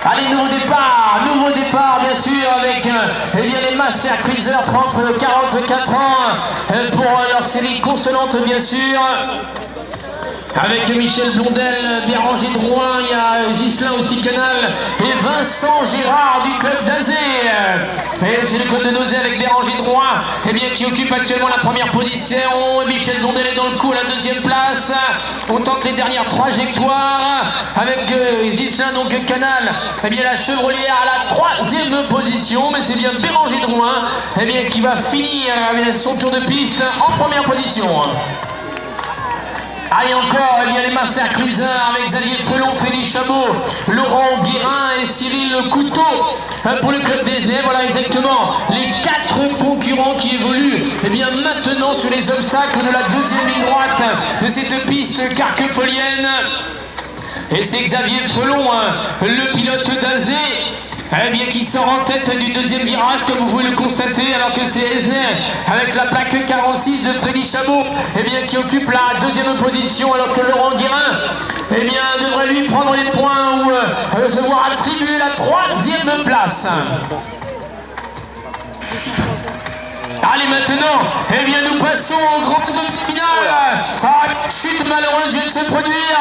Allez, nouveau départ bien sûr avec eh bien, les Master Cruiser 30-44 ans pour leur série consolante bien sûr. Avec Michel Blondel, Béranger Drouin, il y a Ghislain aussi Canal et Vincent Gérard du club d'Azé. Et c'est le club de Nozay avec Béranger Drouin eh bien, qui occupe actuellement la première position. Michel Blondel est dans le coup à la deuxième place. On tente les dernières trajectoires avec Ghislain donc Canal. Eh bien, la Chevrolière à la troisième position, mais c'est bien Béranger Drouin eh bien, qui va finir eh bien, son tour de piste en première position. Allez encore, il y a les Master Cruiser avec Xavier Frelon, Félix Chabot, Laurent Guérin et Cyril Couteau pour le club d'Esnay. Voilà exactement les 4 concurrents qui évoluent eh bien, maintenant sur les obstacles de la deuxième ligne droite de cette piste carquefolienne. Et c'est Xavier Frelon, le pilote d'Azé, eh bien, qui sort en tête du deuxième virage, comme vous pouvez le constater, alors que c'est Esnay, avec la plaque 46 de Freddy Chabot, eh bien, qui occupe la deuxième position, alors que Laurent Guérin eh bien, devrait lui prendre les points ou se voir attribuer la troisième place. Allez maintenant, eh bien nous passons au grand demi-finale. Chute malheureuse vient de se produire.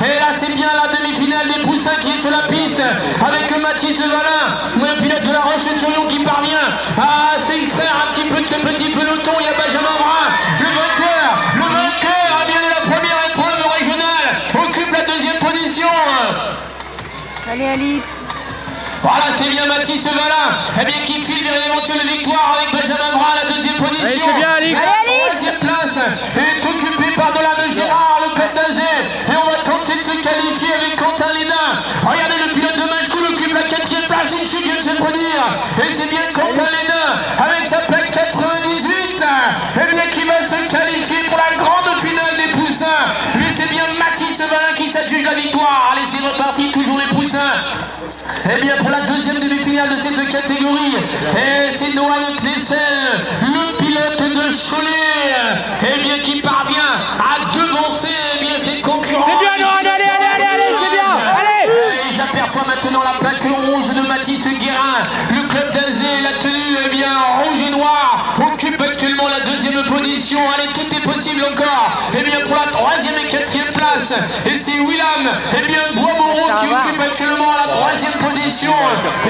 Et là c'est bien la demi-finale des poussins qui est sur la piste avec Mathis Valin, le pilote de la Roche-sur-Yon qui parvient à s'extraire un petit peu de ce petit peloton. Il y a Benjamin Brun, le vainqueur eh bien, de la première épreuve régionale, occupe la deuxième position. Allez Alix. Voilà, c'est bien Mathis Valin eh bien, qui file vers l'éventuelle victoire avec Benjamin Brun à la deuxième position. Allez, bien, la troisième place est occupée par Dolan Gérard, le club d'Azé. Et on va tenter de se qualifier avec Quentin Lénin. Regardez, le pilote de Machecoul occupe la quatrième place. Une chute vient de se produire. Et c'est bien Quentin Lénin avec sa plaque 98 eh bien, qui va se qualifier pour la grande finale des poussins. Et c'est bien Mathis Valin qui s'adjuge la victoire. Allez, c'est reparti, toujours les poussins. Eh bien pour la deuxième demi-finale de cette catégorie, c'est Noan Knessel, le pilote de Cholet, eh bien qui parvient à devancer eh bien, ses concurrents. C'est bien Noan, allez, c'est bien, allez. Et j'aperçois maintenant la plaque 11 de Mathis Guérin, le club d'Azé, la tenue eh bien, rouge et noir, occupe actuellement la deuxième position. Allez, tout est possible encore, eh bien pour la troisième et quatrième place, et c'est Willam, eh bien Bois-Moreau qui occupe actuellement la troisième position.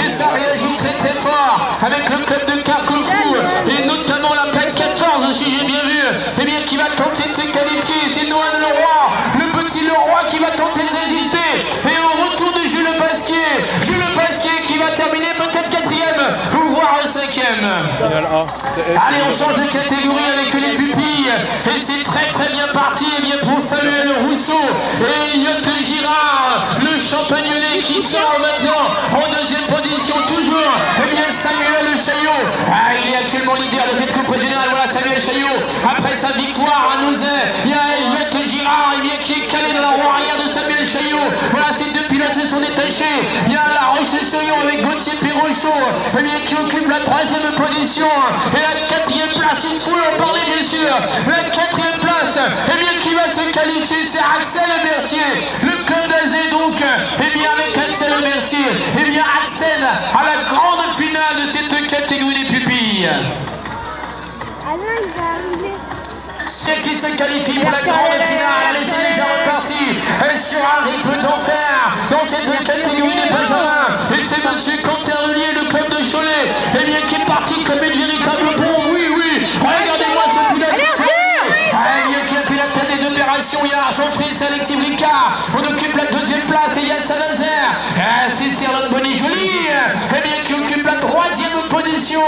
Et ça réagit très très fort avec le club de Carquefou et notamment la plaque 14 si j'ai bien vu, eh bien qui va tenter de se qualifier. C'est Noan Leroy, le petit Leroy qui va tenter de résister. Et au retour de Jules Pasquier qui va terminer peut-être 4e ou voire 5e. Allez, on change de catégorie avec les pupilles et c'est très très bien parti eh bien, pour Samuel Rousseau et Elliot Girard, le Champagnolais qui sort maintenant en deuxième position toujours. Eh bien Samuel Chaillot, il est actuellement leader de cette coupe régionale. Voilà Samuel Chaillot, après sa victoire à Nozay, il y a Elliot Girard eh bien, qui est calé dans la roue arrière de Samuel Chaillot. Voilà, ces deux pilotes se sont détachés. Il y a la Roche-sur-Yon avec Gauthier Perrochot eh bien, qui occupe la troisième position. Et la quatrième place, il faut en parler bien sûr. La quatrième place, eh bien, qui va se qualifier, c'est Axel Berthier, le club d'Azé donc, eh bien avec Axel Berthier, eh bien Axel à la grande finale de cette catégorie des pupilles. C'est qui se qualifie pour la grande finale. Allez, c'est déjà reparti sur un rythme d'enfer dans cette catégorie des Benjamins. Et c'est monsieur Quentin Relier, le club de Cholet, eh bien qui est parti comme une véritable bombe. Oui, regardez-moi ce pilote. Qui a fait la tête des opérations. Il y a Argentril, c'est Alexis Blicard. On occupe la deuxième place. Il y a Saint-Nazaire. C'est Serlot Bonnet-Joly eh bien, qui occupe la troisième position.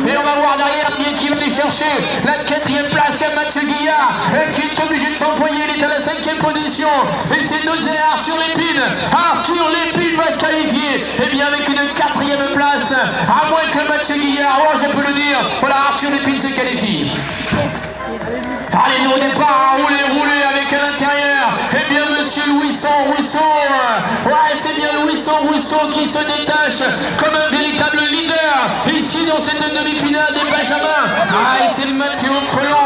Et on va voir derrière bien qui va aller chercher la quatrième place. Il y a Mathieu Guillard qui est obligé de s'employer. Il est à la cinquième position. Et c'est Nozay, Arthur Lépine. Arthur Lépine va se qualifier eh bien, avec une quatrième place. À moins que Mathieu Guillard, je peux le dire. Voilà, Arthur Lépine se qualifie. Allez, nous au départ, rouler avec à l'intérieur, eh bien monsieur Louis-San Rousseau, ouais c'est bien Louis-San Rousseau qui se détache comme un véritable leader ici dans cette demi-finale des Benjamins. Et c'est Mathieu Frelon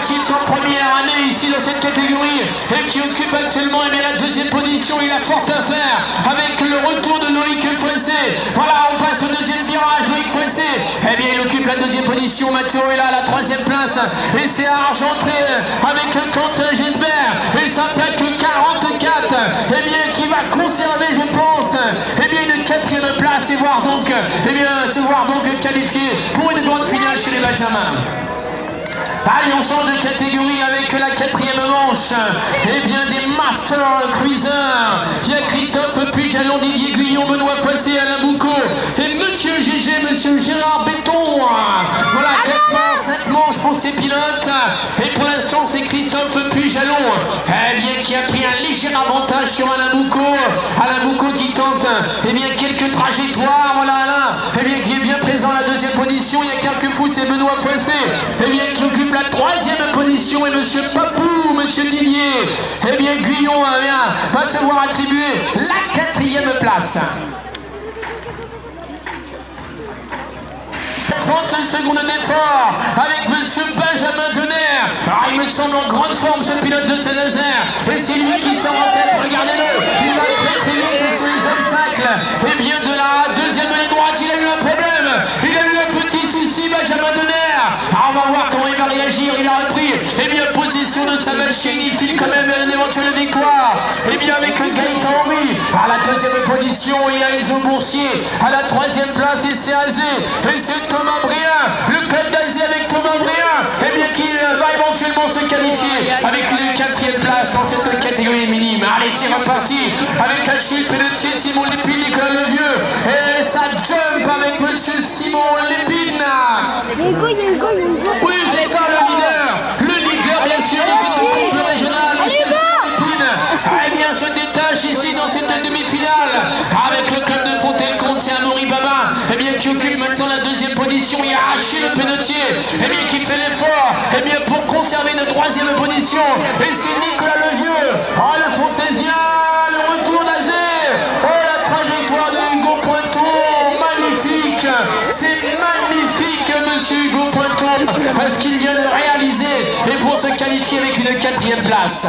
qui est en première année ici dans cette catégorie et qui occupe actuellement eh bien, la deuxième position. Il a fort à faire avec le retour de Loïc Frelon. Voilà, on passe au deuxième virage, Loïc Fossé. Eh bien, il occupe la deuxième position. Mathieu est là à la troisième place. Et c'est Argentré avec Quentin Gisbert. Et ça plaque 44. Eh bien, qui va conserver, je pense, eh bien, une quatrième place et voir donc, eh bien, se voir donc qualifié pour une grande finale chez les Benjamins. Allez, on change de catégorie avec la quatrième manche. Eh bien, des Master Cruisers. Il y a Christophe Pujalon, Didier Guyon, Benoît Fossé, Alain Boucaud et Monsieur GG, Monsieur Gérard Béton. Voilà, classement 7 manches pour ces pilotes. Et pour l'instant, c'est Christophe Pujalon, eh bien, qui a pris un léger avantage sur Alain Boucaud. Alain Boucaud qui tente, eh bien, quelques trajectoires. Voilà, Alain, eh bien, qui est bien présent à la deuxième position. Il y a quelques fous, c'est Benoît Fossé, eh bien, qui occupe la troisième position. Et Monsieur Papou, Monsieur Didier, eh bien, Guyon va se voir attribuer la quatrième place. 30 secondes d'effort avec Monsieur Benjamin Denner. Ah, il me semble en grande forme ce pilote de Saint-Nazaire. Et c'est lui qui sort en tête, regardez-le. Il va très vite sur les obstacles. Et bien de la deuxième ligne droite, il a eu un problème. Il a eu un petit souci, Benjamin Denner. Ah, on va voir comment il va réagir. Il a repris, eh bien, possession de sa machine. Il file quand même une éventuelle victoire. Et bien avec Gaëtan Henry à la deuxième position, il y a Enzo Boursier à la troisième place et c'est Azé. Et c'est Thomas Brien, le club d'Azé avec Thomas Brien, eh bien qui va éventuellement se qualifier avec une quatrième place dans cette catégorie minime. Allez, c'est reparti avec Achille Pelletier, Simon Lépine, Nicolas Levieux et ça jump avec Monsieur Simon Lépine. Oui, c'est ça le leader bien sûr de cette coupe régionale, Monsieur Simon Lépine. Eh bien, se détache ici dans cette demi-finale avec le club de Fontaine-Comte, c'est Amaury Baba, eh bien qui occupe maintenant la deuxième position. Il y a Achille Pelletier, eh bien qui fait l'effort, eh bien pour conserver une troisième position. Et c'est Nicolas Levieux, oh le Fontaisien, le retour d'Azé, oh la trajectoire de Hugo Pointon, magnifique, c'est magnifique Monsieur Hugo Pointon, ce qu'il vient de réaliser et pour se qualifier avec une quatrième place.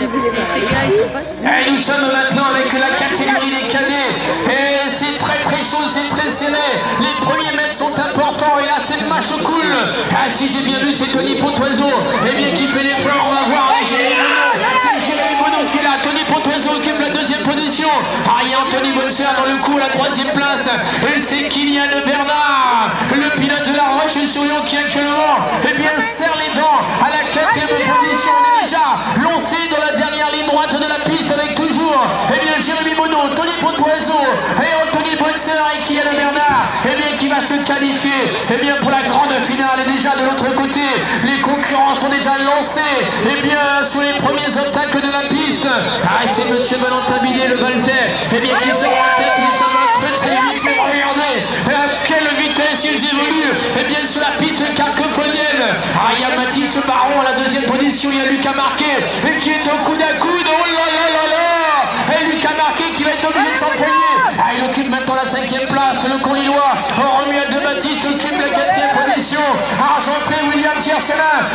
Et nous sommes maintenant avec la catégorie des cadets. Et c'est très chaud, c'est très serré. Les premiers mètres sont importants. Et là, c'est le match cool. Ah, si j'ai bien vu, c'est Tony Pontoiseau. Eh bien, qui fait l'effort. On va voir avec Jérémy Bonneau. C'est Jérémy Bonneau qui est là. Tony Pontoiseau occupe la deuxième position. Ah, il y a Anthony Bonser dans le coup à la troisième place. Et c'est Kylian Bernard, le pilote de la Roche-sur-Yon qui actuellement, eh bien, serre les dents à la quatrième position. On est déjà lancé dans la dernière ligne droite de la piste avec toujours, eh bien, Jérémy Bonneau, Tony Pontoiseau et Anthony Bonser et Kylian Bernard, eh bien, qui va se qualifier, eh bien, pour la grande finale. Et déjà de l'autre côté, les concurrents sont déjà lancés, eh bien, sur les premiers obstacles de la piste. Ah, c'est Monsieur Valentin Binet, le Valtais, eh bien, qui sort en tête. Il s'en va très vite. Mais regardez à quelle vitesse ils évoluent, eh bien, sur la piste carcophonienne. Ah, il y a Mathis Baron à la deuxième position. Il y a Lucas Marquet qui est au coude à coude. Oh là là là là. Et Lucas Marquet qui va être obligé de s'entraîner. Ah, il occupe maintenant la cinquième place. Le Conlillois, Romuald de Baptiste occupe la quatrième position. Argentré, William Tiercelin.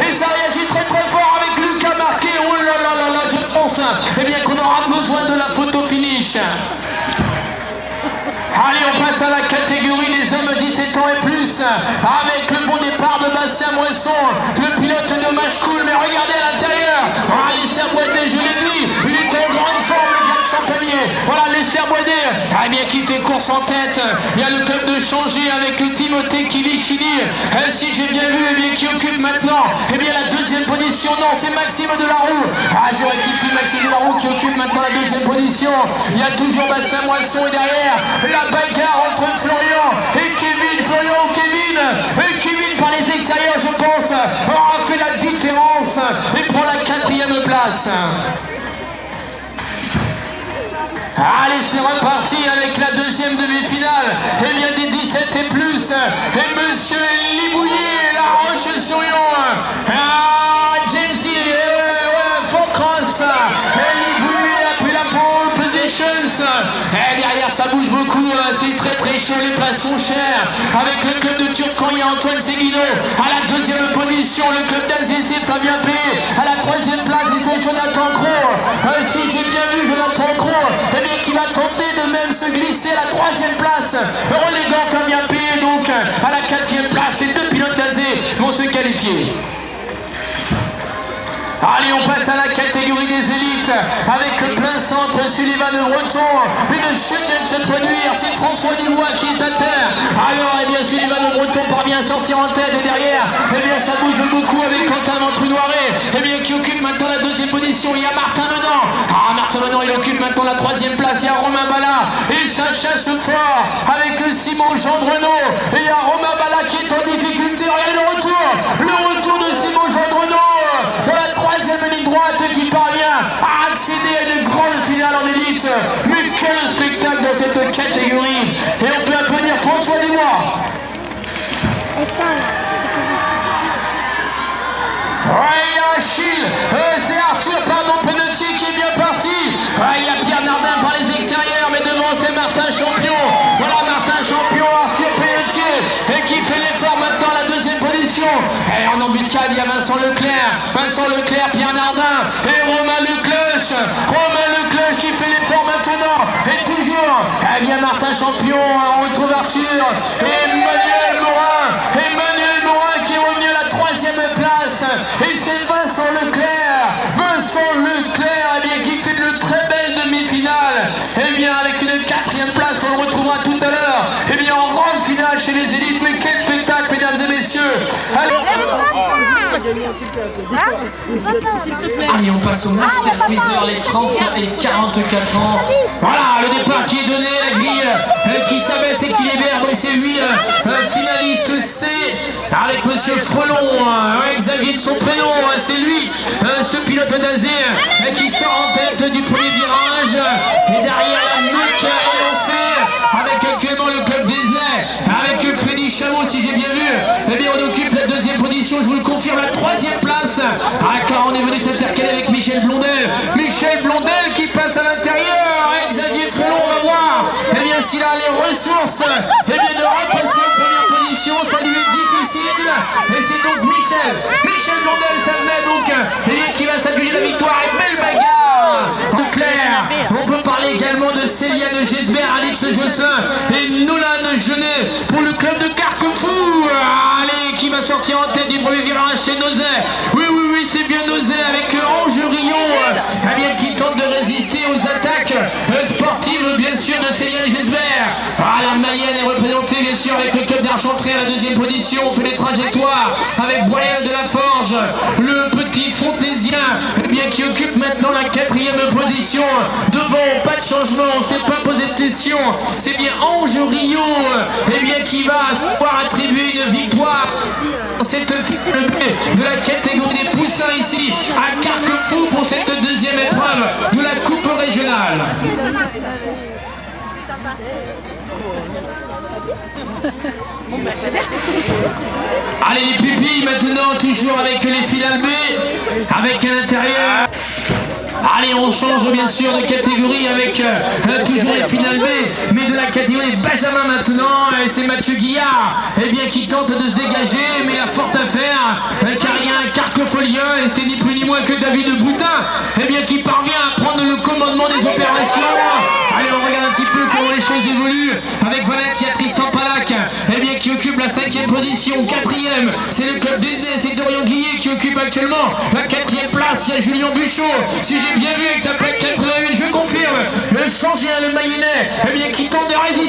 Et ça réagit très fort avec Lucas Marquet. Oh là là là là, je pense, eh bien, qu'on aura besoin de la photo finish. Allez, on passe à la catégorie des hommes 17 ans et plus, avec le bon départ de Bastien Moisson, le pilote de match cool. Mais regardez à l'intérieur, ah, les Serboidais, je l'ai dit, il est en grande forme, le gars de Champagné. Voilà, les Serboidais, ah, bien, qui fait course en tête. Il y a le club de Changé avec Timothée Kilichini, si j'ai bien vu, eh bien, qui occupe maintenant, eh bien, la deuxième position. Non, c'est Maxime Delaroux. Ah, je rectifie, Maxime Delaroux qui occupe maintenant la deuxième position. Il y a toujours Bastien Moisson et derrière, la bagarre entre Florian et Kevin. Florian ou Kevin, et Kevin par les extérieurs, je pense, aura fait la différence et prend la quatrième place. Allez, c'est reparti avec la deuxième demi-finale. Eh bien, des 17 et plus. Et Monsieur Libouillet, La Roche-sur-Yon. Ah, Jensi, Focross. Et Libouillet a pris la pole positions. Et derrière, ça bouge beaucoup. C'est très chaud. Les places sont chères. Avec le club de Turcan, il y a Antoine Seguino. À la deuxième position, le club d'Azé, c'est Fabien P. À la troisième place, c'est Jonathan Cros. Si j'ai bien vu Jonathan Cros, eh bien, qui qui va tenter de même se glisser à la 3e place. Reléguant Fabien P. Donc à la 4e place, les 2 pilotes d'Azé vont se qualifier. Allez, on passe à la catégorie des élites avec le plein centre. Sullivan de retour. Une chute vient de se produire. C'est François Dubois qui est à terre. Alors, eh bien, Sullivan de Breton parvient à sortir en tête. Et derrière, eh bien, ça bouge beaucoup avec Quentin Ventrue-Noiret, eh bien, qui occupe maintenant la 2e position. Il y a Martin Menant. Martin Menant, il occupe maintenant la 3e place. Il y a Romain Bala et ça chasse fort avec Simon Gendreneau. Et il y a Romain Bala qui est en difficulté. Regardez le retour de Simon Gendreneau dans la 3e ligne droite qui parvient à accéder à une grande finale en élite. Mais quel spectacle dans cette catégorie. Et on peut applaudir François Dubois. Ouais, il y a Achille, c'est Arthur Penotier qui est bien parti. Ouais, il y a Pierre Nardin par les extérieurs, mais devant c'est Martin Champion. Voilà Martin Champion, Arthur Penotier, et qui fait l'effort maintenant à la 2e position. Et en embuscade, il y a Vincent Leclerc, Pierre Nardin et Romain Lecleuch. Romain Lecleuch qui fait l'effort maintenant. Et toujours, eh bien Martin Champion, on retrouve Arthur et Emmanuel Morin qui est revenu à la 3e place. Et c'est Vincent Leclerc, eh bien, qui fait de très belles demi-finales. Eh bien, avec une 4e place, on le retrouvera tout à l'heure. Eh bien, en grande finale chez les élites. Mais quel spectacle, mesdames et messieurs. Allez, on passe au Master Quizzer, les 30 et 44 ans. Voilà, le départ qui est donné, la grille qui s'abaisse et qui libère. Donc, c'est 8 finalistes C avec monsieur Frelon, Xavier de son prénom, c'est lui, ce pilote d'Azé qui sort en tête du premier virage. Et derrière, la meute est lancée avec actuellement le club d'Aislay, avec Freddy Chameau, si j'ai bien vu. Eh bien, on occupe la 2e position, je vous le confirme, la 3e place. Car on est venu s'intercaler avec Michel Blondel. Michel Blondel qui passe à l'intérieur. Xavier Frelon, on va voir. Eh bien, s'il a les ressources, eh bien, de repasser en première position, ça lui est difficile. Et c'est donc Michel Blondel, ça venait donc, eh bien, qui va s'adjuger la victoire. Et belle bagarre de Claire. On peut parler également de Céliane Gesbert, Alix Jossin et Nolan Genet pour le club de Carquefou. Allez, qui va sortir en tête du premier virage, c'est Nozay. Oui, c'est bien Nozay avec Ange Rion, eh bien, qui tente de résister aux attaques sportives, bien sûr, de Céliane Gesbert. La Mayenne est représentée, bien sûr, avec le club d'Argentré à la 2e position. On fait les trajectoires avec Boyal de la Forge, le petit Fontaisien, eh bien, qui occupe maintenant la 4e position. Devant, pas de changement, on ne s'est pas posé de question. C'est bien Ange Rio, eh bien, qui va pouvoir attribuer une victoire dans cette finale de la catégorie des poussins ici à Carquefou pour cette 2e épreuve de la Coupe régionale. Allez, les pupilles maintenant, toujours avec les finales B, avec à l'intérieur. Allez, on change bien sûr de catégorie avec toujours les finales B, mais de la catégorie Benjamin maintenant. Et c'est Mathieu Guillard, eh bien, qui tente de se dégager, mais il a fort à faire, car il y a un carquefolien, et c'est ni plus ni moins que David Boutin, eh bien, qui parvient à prendre le commandement des opérations. Allez, on regarde un petit peu comment les choses évoluent. Avec Valette, il y a Tristan Palac, eh bien, qui occupe la 5e position. 4e, c'est le club d'Aisne, c'est Dorian Guillet qui occupe actuellement la 4e place. Il y a Julien Buchot, si j'ai bien vu, avec sa plaque 81, je confirme. Le Changien, le Mayennais, eh bien, qui tente de résister